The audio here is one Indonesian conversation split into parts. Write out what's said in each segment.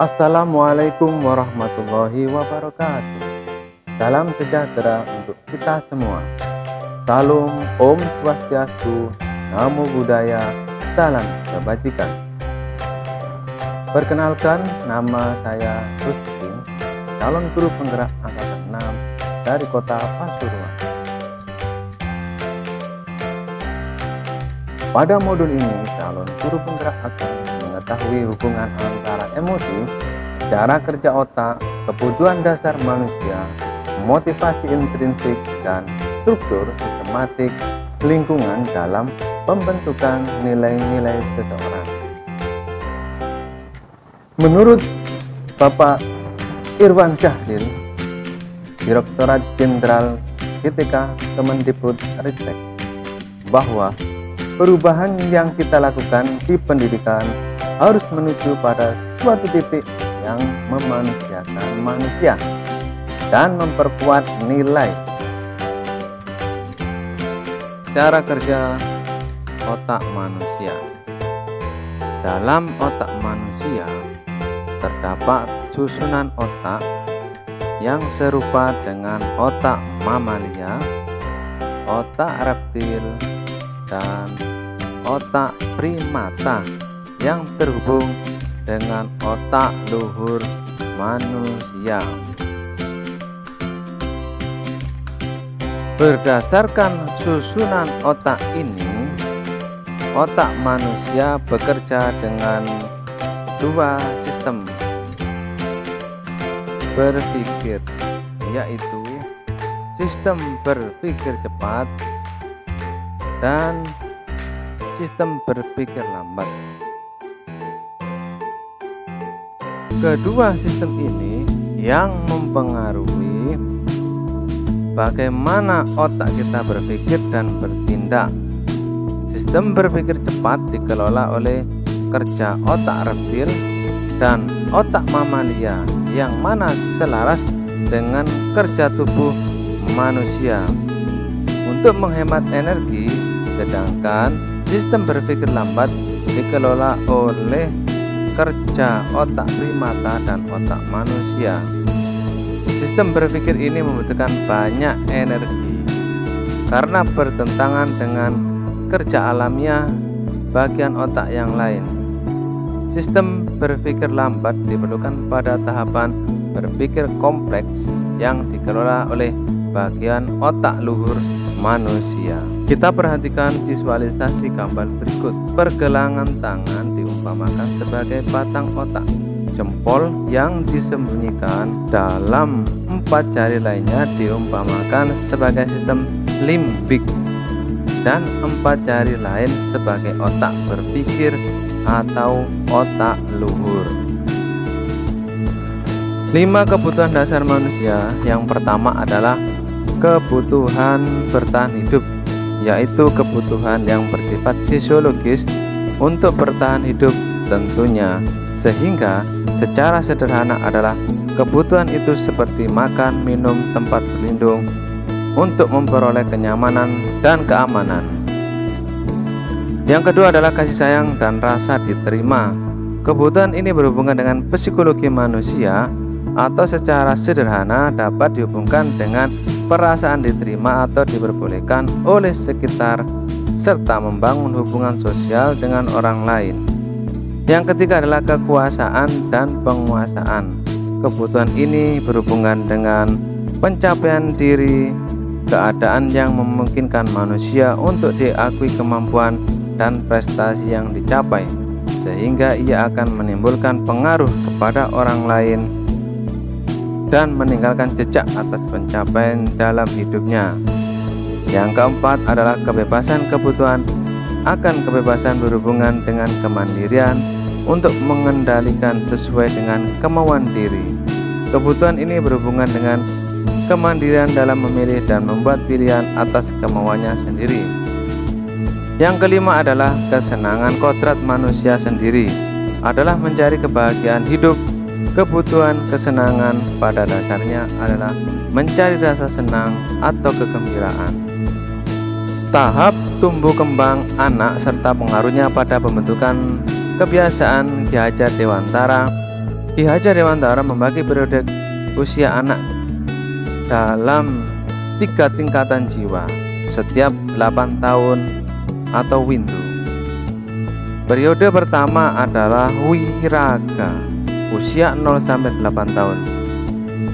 Assalamualaikum warahmatullahi wabarakatuh. Salam sejahtera untuk kita semua. Salam Om Swastiastu, Namo Buddhaya, salam kebajikan. Perkenalkan, nama saya Rustin, calon guru penggerak angkatan 6 dari kota Pasuruan. Pada modul ini, calon guru penggerak akan mengetahui hubungan antara emosi, cara kerja otak, kebutuhan dasar manusia, motivasi intrinsik, dan struktur sistematik lingkungan dalam pembentukan nilai-nilai seseorang. Menurut Bapak Irwan Syahril, Direktorat Jenderal GTK Kemendikbudristek, bahwa perubahan yang kita lakukan di pendidikan harus menuju pada suatu titik yang memanusiakan manusia dan memperkuat nilai. Cara kerja otak manusia. Dalam otak manusia terdapat susunan otak yang serupa dengan otak mamalia, otak reptil, dan otak primata yang terhubung dengan otak luhur manusia. Berdasarkan susunan otak ini, otak manusia bekerja dengan dua sistem berpikir, yaitu sistem berpikir cepat dan sistem berpikir lambat. Kedua sistem ini yang mempengaruhi bagaimana otak kita berpikir dan bertindak. Sistem berpikir cepat dikelola oleh kerja otak reptil dan otak mamalia, yang mana selaras dengan kerja tubuh manusia untuk menghemat energi, sedangkan sistem berpikir lambat dikelola oleh kerja otak primata dan otak manusia. Sistem berpikir ini membutuhkan banyak energi karena bertentangan dengan kerja alamiah bagian otak yang lain. Sistem berpikir lambat diperlukan pada tahapan berpikir kompleks yang dikelola oleh bagian otak luhur manusia. Kita perhatikan visualisasi gambar berikut. Pergelangan tangan diumpamakan sebagai batang otak. Jempol yang disembunyikan dalam 4 jari lainnya diumpamakan sebagai sistem limbik, dan 4 jari lain sebagai otak berpikir atau otak luhur. 5 kebutuhan dasar manusia. Yang pertama adalah kebutuhan bertahan hidup, yaitu kebutuhan yang bersifat fisiologis untuk bertahan hidup tentunya, sehingga secara sederhana adalah kebutuhan itu seperti makan, minum, tempat berlindung untuk memperoleh kenyamanan dan keamanan. Yang kedua adalah kasih sayang dan rasa diterima. Kebutuhan ini berhubungan dengan psikologi manusia, atau secara sederhana dapat dihubungkan dengan perasaan diterima atau diperbolehkan oleh sekitar, serta membangun hubungan sosial dengan orang lain. Yang ketiga adalah kekuasaan dan penguasaan. Kebutuhan ini berhubungan dengan pencapaian diri, keadaan yang memungkinkan manusia untuk diakui kemampuan dan prestasi yang dicapai, sehingga ia akan menimbulkan pengaruh kepada orang lain dan meninggalkan jejak atas pencapaian dalam hidupnya. Yang keempat adalah kebebasan kebutuhan. Akan kebebasan berhubungan dengan kemandirian untuk mengendalikan sesuai dengan kemauan diri. Kebutuhan ini berhubungan dengan kemandirian dalam memilih dan membuat pilihan atas kemauannya sendiri. Yang kelima adalah kesenangan. Kodrat manusia sendiri adalah mencari kebahagiaan hidup. Kebutuhan kesenangan pada dasarnya adalah mencari rasa senang atau kegembiraan. Tahap tumbuh kembang anak serta pengaruhnya pada pembentukan kebiasaan Ki Hajar Dewantara Ki Hajar Dewantara membagi periode usia anak dalam 3 tingkatan jiwa setiap 8 tahun atau windu. Periode pertama adalah wiraga, usia 0 sampai 8 tahun.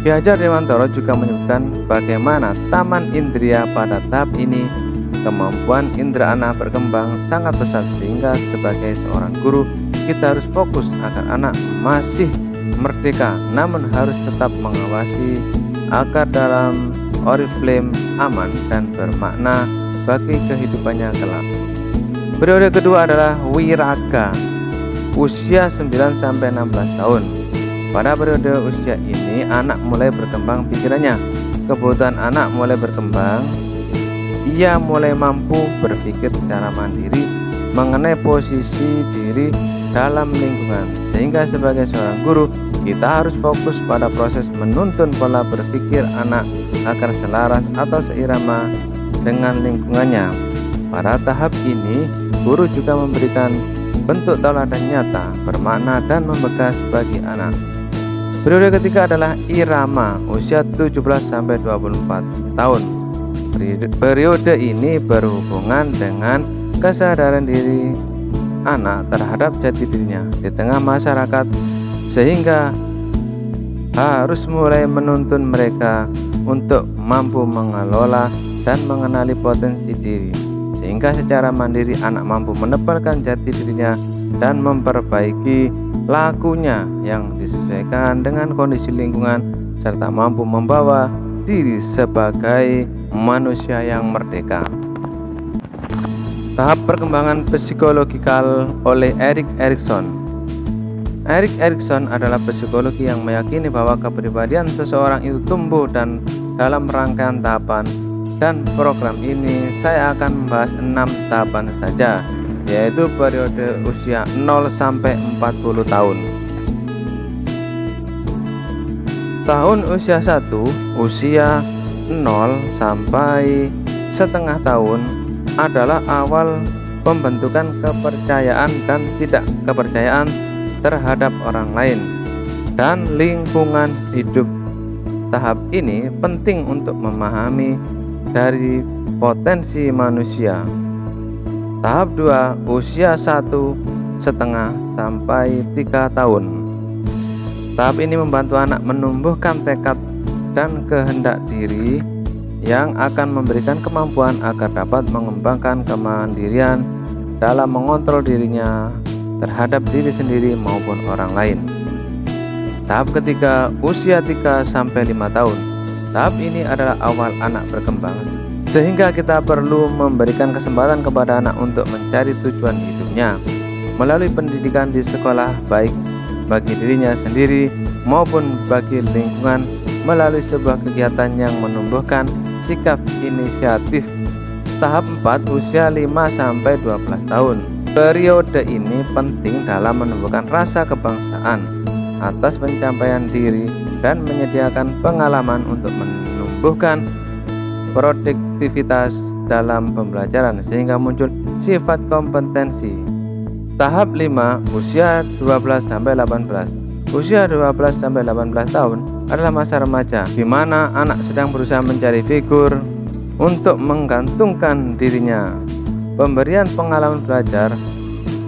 Ki Hajar Dewantara juga menyebutkan bagaimana taman indria pada tahap ini kemampuan indera anak berkembang sangat pesat, sehingga sebagai seorang guru kita harus fokus agar anak masih merdeka, namun harus tetap mengawasi agar dalam oriflame aman dan bermakna bagi kehidupannya kelak. Periode kedua adalah wiraga, usia 9 sampai 16 tahun. Pada periode usia ini anak mulai berkembang pikirannya, kebutuhan anak mulai berkembang, ia mulai mampu berpikir secara mandiri mengenai posisi diri dalam lingkungan, sehingga sebagai seorang guru kita harus fokus pada proses menuntun pola berpikir anak agar selaras atau seirama dengan lingkungannya. Pada tahap ini guru juga memberikan bentuk tauladan nyata, bermakna dan membekas bagi anak. Periode ketiga adalah irama, usia 17 sampai 24 tahun. Periode ini berhubungan dengan kesadaran diri anak terhadap jati dirinya di tengah masyarakat, sehingga harus mulai menuntun mereka untuk mampu mengelola dan mengenali potensi diri, sehingga secara mandiri anak mampu menepalkan jati dirinya dan memperbaiki lakunya yang disesuaikan dengan kondisi lingkungan, serta mampu membawa diri sebagai manusia yang merdeka. Tahap perkembangan psikologikal oleh Erik Erikson. Erik Erikson adalah psikologi yang meyakini bahwa kepribadian seseorang itu tumbuh dan dalam rangkaian tahapan, dan program ini saya akan membahas 6 tahapan saja, yaitu periode usia 0 sampai 40 tahun. Tahun usia 1, usia 0 sampai setengah tahun adalah awal pembentukan kepercayaan dan tidak kepercayaan terhadap orang lain dan lingkungan hidup. Tahap ini penting untuk memahami dari potensi manusia. Tahap 2, usia 1,5 sampai 3 tahun. Tahap ini membantu anak menumbuhkan tekad dan kehendak diri yang akan memberikan kemampuan agar dapat mengembangkan kemandirian dalam mengontrol dirinya terhadap diri sendiri maupun orang lain. Tahap ketiga, usia 3 sampai 5 tahun. Tahap ini adalah awal anak berkembang, sehingga kita perlu memberikan kesempatan kepada anak untuk mencari tujuan hidupnya melalui pendidikan di sekolah, baik bagi dirinya sendiri maupun bagi lingkungan, melalui sebuah kegiatan yang menumbuhkan sikap inisiatif. Tahap 4, usia 5 sampai 12 tahun. Periode ini penting dalam menumbuhkan rasa kebangsaan atas pencapaian diri dan menyediakan pengalaman untuk menumbuhkan produktivitas dalam pembelajaran, sehingga muncul sifat kompetensi. Tahap 5, usia 12 sampai 18. Usia 12 sampai 18 tahun adalah masa remaja, di mana anak sedang berusaha mencari figur untuk menggantungkan dirinya. Pemberian pengalaman belajar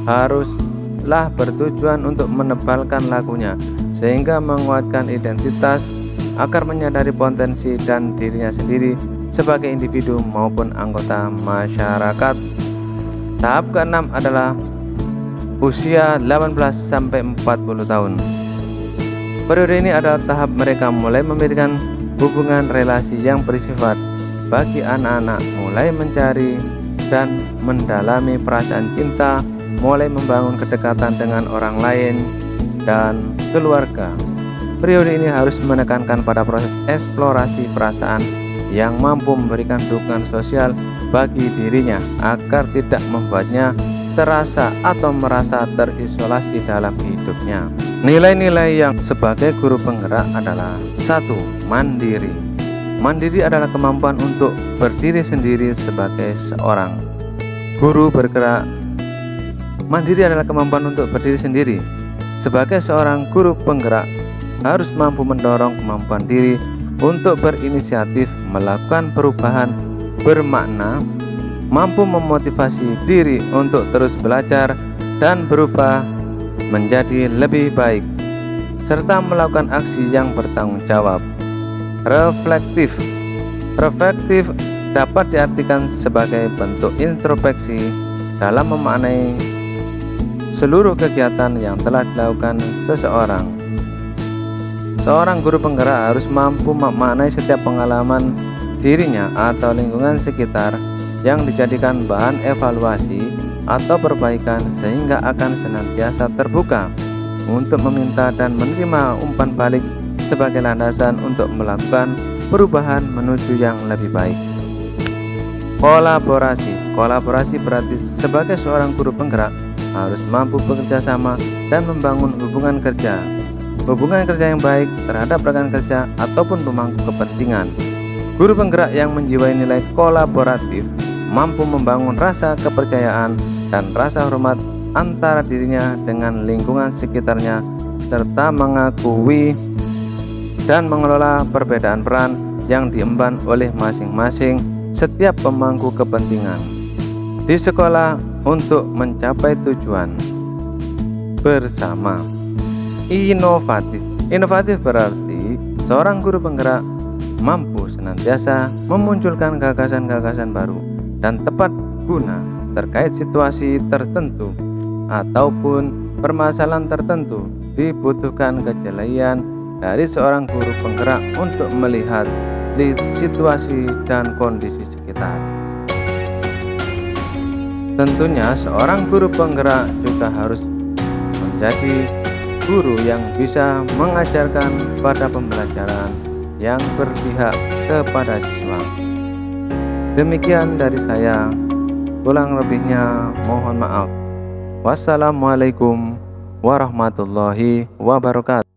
haruslah bertujuan untuk menebalkan lakunya, sehingga menguatkan identitas agar menyadari potensi dan dirinya sendiri sebagai individu maupun anggota masyarakat. Tahap ke-6 adalah usia 18 sampai 40 tahun. Periode ini adalah tahap mereka mulai memberikan hubungan relasi yang bersifat bagi anak-anak, mulai mencari dan mendalami perasaan cinta, mulai membangun kedekatan dengan orang lain dan keluarga. Periode ini harus menekankan pada proses eksplorasi perasaan yang mampu memberikan dukungan sosial bagi dirinya agar tidak membuatnya terasa atau merasa terisolasi dalam hidupnya. Nilai-nilai yang sebagai guru penggerak adalah 1. Mandiri. Mandiri adalah kemampuan untuk berdiri sendiri sebagai seorang guru bergerak. Mandiri adalah kemampuan untuk berdiri sendiri sebagai seorang guru penggerak harus mampu mendorong kemampuan diri untuk berinisiatif melakukan perubahan bermakna, mampu memotivasi diri untuk terus belajar dan berubah menjadi lebih baik, serta melakukan aksi yang bertanggung jawab. Reflektif dapat diartikan sebagai bentuk introspeksi dalam memaknai seluruh kegiatan yang telah dilakukan seseorang. Seorang guru penggerak harus mampu memaknai setiap pengalaman dirinya atau lingkungan sekitar yang dijadikan bahan evaluasi atau perbaikan, sehingga akan senantiasa terbuka untuk meminta dan menerima umpan balik sebagai landasan untuk melakukan perubahan menuju yang lebih baik. Kolaborasi berarti sebagai seorang guru penggerak harus mampu bekerja sama dan membangun hubungan kerja yang baik terhadap rekan kerja ataupun pemangku kepentingan. Guru penggerak yang menjiwai nilai kolaboratif mampu membangun rasa kepercayaan dan rasa hormat antara dirinya dengan lingkungan sekitarnya, serta mengakui dan mengelola perbedaan peran yang diemban oleh masing-masing setiap pemangku kepentingan di sekolah untuk mencapai tujuan bersama. Inovatif berarti seorang guru penggerak mampu senantiasa memunculkan gagasan-gagasan baru dan tepat guna terkait situasi tertentu ataupun permasalahan tertentu. Dibutuhkan kejelian dari seorang guru penggerak untuk melihat situasi dan kondisi sekitar. Tentunya seorang guru penggerak juga harus menjadi guru yang bisa mengajarkan pada pembelajaran yang berpihak kepada siswa. Demikian dari saya, kurang lebihnya mohon maaf. Wassalamualaikum warahmatullahi wabarakatuh.